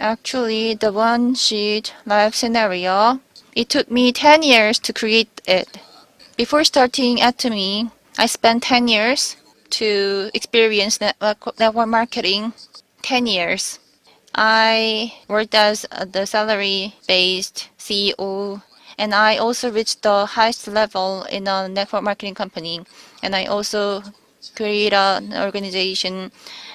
Actually, the one-sheet live scenario, it took me 10 years to create it. Before starting Atomy, I spent 10 years to experience network marketing. 10 years. I worked as the salary-based CEO, and I also reached the highest level in a network marketing company. And I also created an organization,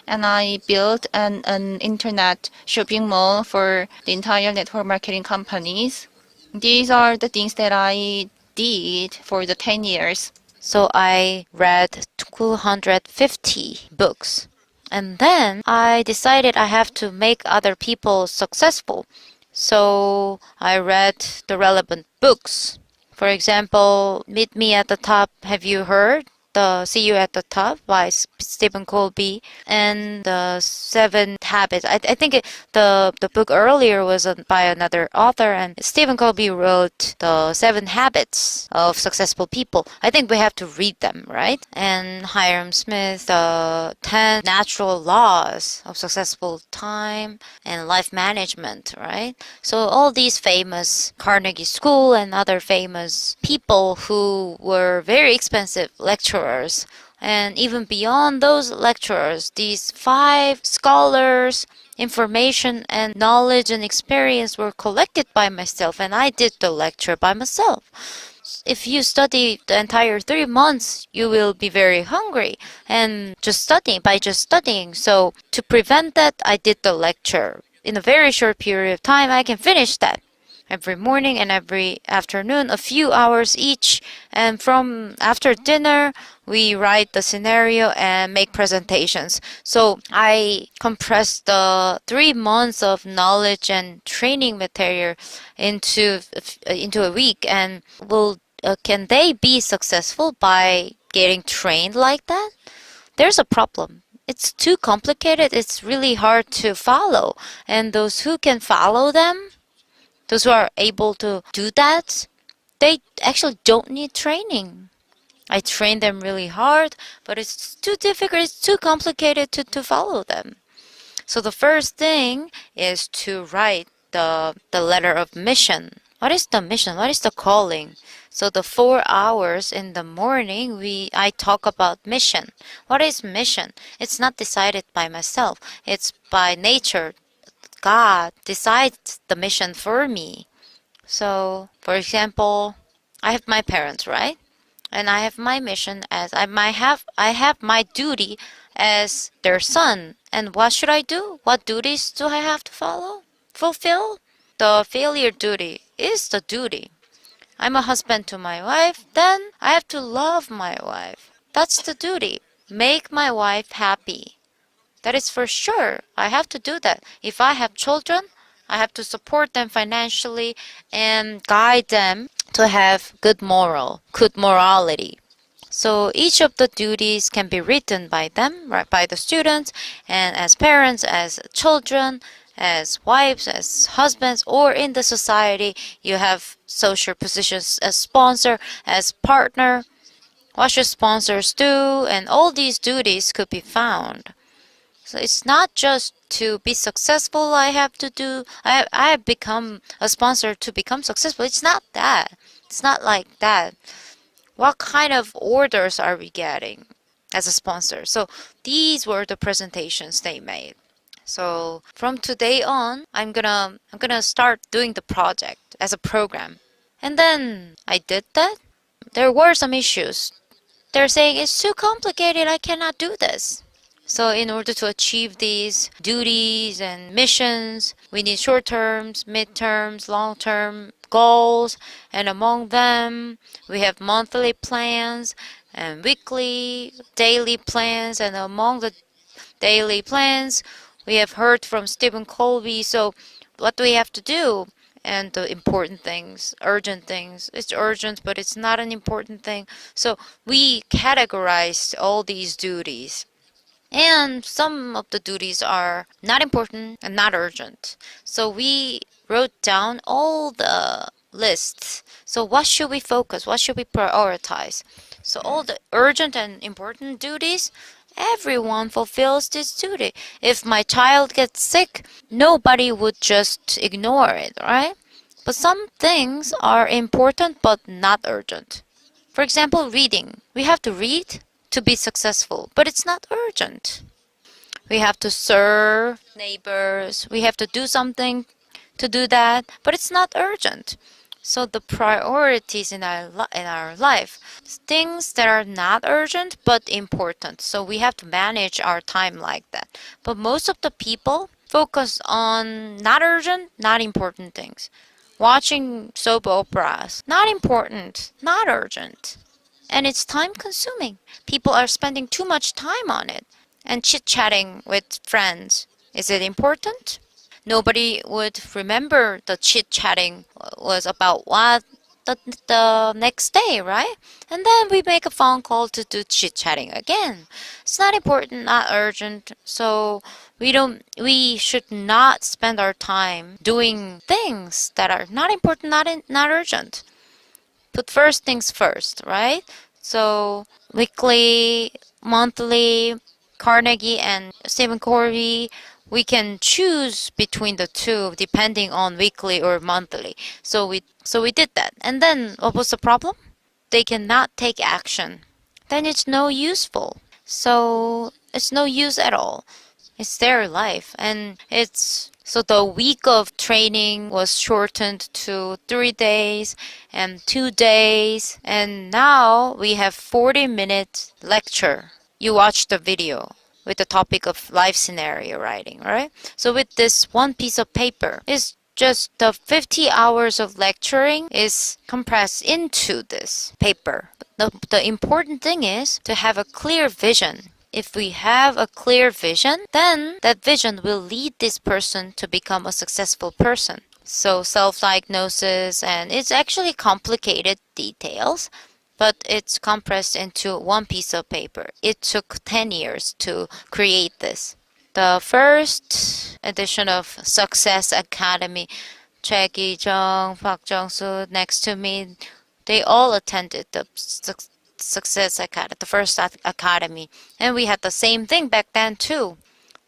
and I built an internet shopping mall for the entire network marketing companies. These are the things that I did for the 10 years. So I read 250 books. And then I decided I have to make other people successful. So I read the relevant books. For example, Meet Me at the Top. Have you heard? The See You at the Top by Stephen Colby, and the Seven Habits. I think the book earlier was by another author, and Stephen Colby wrote the Seven Habits of Successful People. I think we have to read them, right? And Hiram Smith, the 10 Natural Laws of Successful Time and Life Management, right? So all these famous Carnegie School and other famous people who were very expensive lecturers, and even beyond those lecturers, these 5 scholars, information and knowledge and experience were collected by myself, and I did the lecture by myself. If you study the entire 3 months, you will be very hungry and just studying. So to prevent that, I did the lecture. In a very short period of time, I can finish that. Every morning and every afternoon, a few hours each. And from after dinner, we write the scenario and make presentations. So I compressed the 3 months of knowledge and training material into a week. And can they be successful by getting trained like that? There's a problem. It's too complicated. It's really hard to follow. And those who can follow them, those who are able to do that, they actually don't need training. I train them really hard, but it's too difficult, it's too complicated to follow them. So the first thing is to write the letter of mission. What is the mission? What is the calling? So the 4 hours in the morning, I talk about mission. What is mission? It's not decided by myself. It's by nature. God decides the mission for me. So, for example, I have my parents, right? And I have my mission as I have my duty as their son. And what should I do? What duties do I have to fulfill? The failure duty is the duty. I'm a husband to my wife, then I have to love my wife. That's the duty. Make my wife happy. That is for sure. I have to do that. If I have children, I have to support them financially and guide them to have good morality. So each of the duties can be written by them, right, by the students, and as parents, as children, as wives, as husbands, or in the society, you have social positions as sponsor, as partner. What should sponsors do? And all these duties could be found. So it's not just to be successful I have to do. I have become a sponsor to become successful. It's not that. It's not like that. What kind of orders are we getting as a sponsor? So these were the presentations they made. So from today on, I'm gonna start doing the project as a program. And then I did that. There were some issues. They're saying it's too complicated. I cannot do this. So in order to achieve these duties and missions, we need short terms, mid-terms, long-term goals, and among them, we have monthly plans and weekly, daily plans, and among the daily plans, we have heard from Stephen Colby. So what do we have to do? And the important things, urgent things. It's urgent, but it's not an important thing. So we categorized all these duties. And some of the duties are not important and not urgent. So we wrote down all the lists. So what should we focus? What should we prioritize? So all the urgent and important duties, Everyone fulfills this duty. If my child gets sick, nobody would just ignore it, right? But some things are important but not urgent. For example, reading. We have to read to be successful, but it's not urgent. We have to serve neighbors. We have to do something to do that, but it's not urgent. So the priorities in our life, things that are not urgent but important. So we have to manage our time like that. But most of the people focus on not urgent, not important things. Watching soap operas, not important, not urgent. And it's time consuming. People are spending too much time on it. And chit-chatting with friends. Is it important? Nobody would remember the chit-chatting was about what the next day, right? And then we make a phone call to do chit-chatting again. It's not important, not urgent. So we should not spend our time doing things that are not important, not urgent. Put first things first, right? So weekly, monthly, Carnegie and Stephen Covey, we can choose between the two depending on weekly or monthly. So we did that. And then what was the problem? They cannot take action. Then it's no useful. So it's no use at all. It's their life. And it's so the week of training was shortened to 3 days and 2 days. And now we have 40-minute lecture. You watch the video with the topic of life scenario writing, right? So with this one piece of paper, it's just the 50 hours of lecturing is compressed into this paper. The important thing is to have a clear vision. If we have a clear vision, then that vision will lead this person to become a successful person. So self-diagnosis, and it's actually complicated details, but it's compressed into one piece of paper. It took 10 years to create this. The first edition of Success Academy, Choi Gyu-jeong, Park Jeong-su next to me, they all attended the Success Academy, the first academy. And we had the same thing back then too.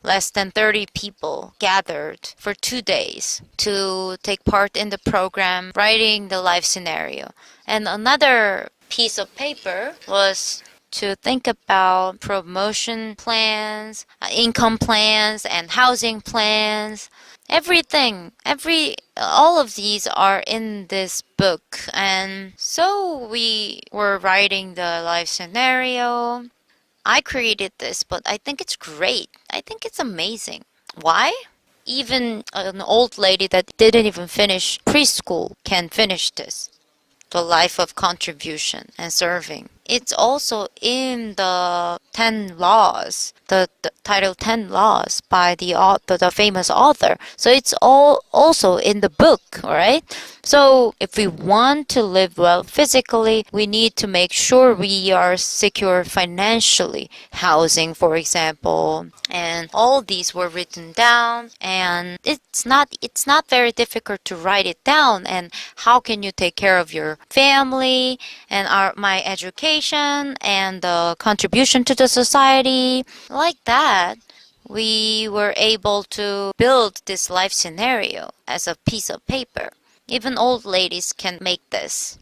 Less than 30 people gathered for 2 days to take part in the program, writing the life scenario. And another piece of paper was to think about promotion plans, income plans, and housing plans. Everything, all of these are in this book. And so we were writing the life scenario. I created this, but I think it's great. I think it's amazing. Why? Even an old lady that didn't even finish preschool can finish this. The life of contribution and serving. It's also in the 10 laws, the title 10 laws by the famous author. So it's all also in the book, all right? So if we want to live well physically, we need to make sure we are secure financially. Housing, for example, and all these were written down, and it's not very difficult to write it down. And how can you take care of your family and my education and the contribution to the society? Like that, we were able to build this life scenario as a piece of paper. Even old ladies can make this.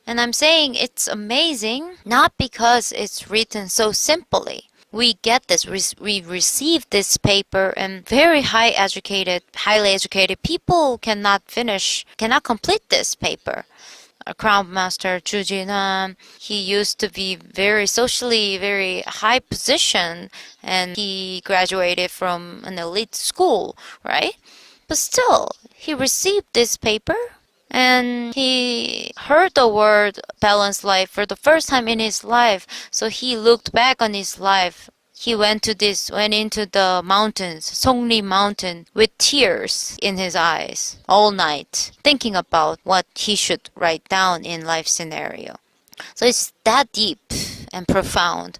And I'm saying it's amazing not because it's written so simply. We get this, we receive this paper, and very highly educated people cannot complete this paper. Crown Master Chu Jin-han, he used to be very socially very high position, and he graduated from an elite school, right? But still, he received this paper, and he heard the word balanced life for the first time in his life. So he looked back on his life. He went into the mountains, Songri Mountain, with tears in his eyes all night, thinking about what he should write down in life scenario. So it's that deep and profound.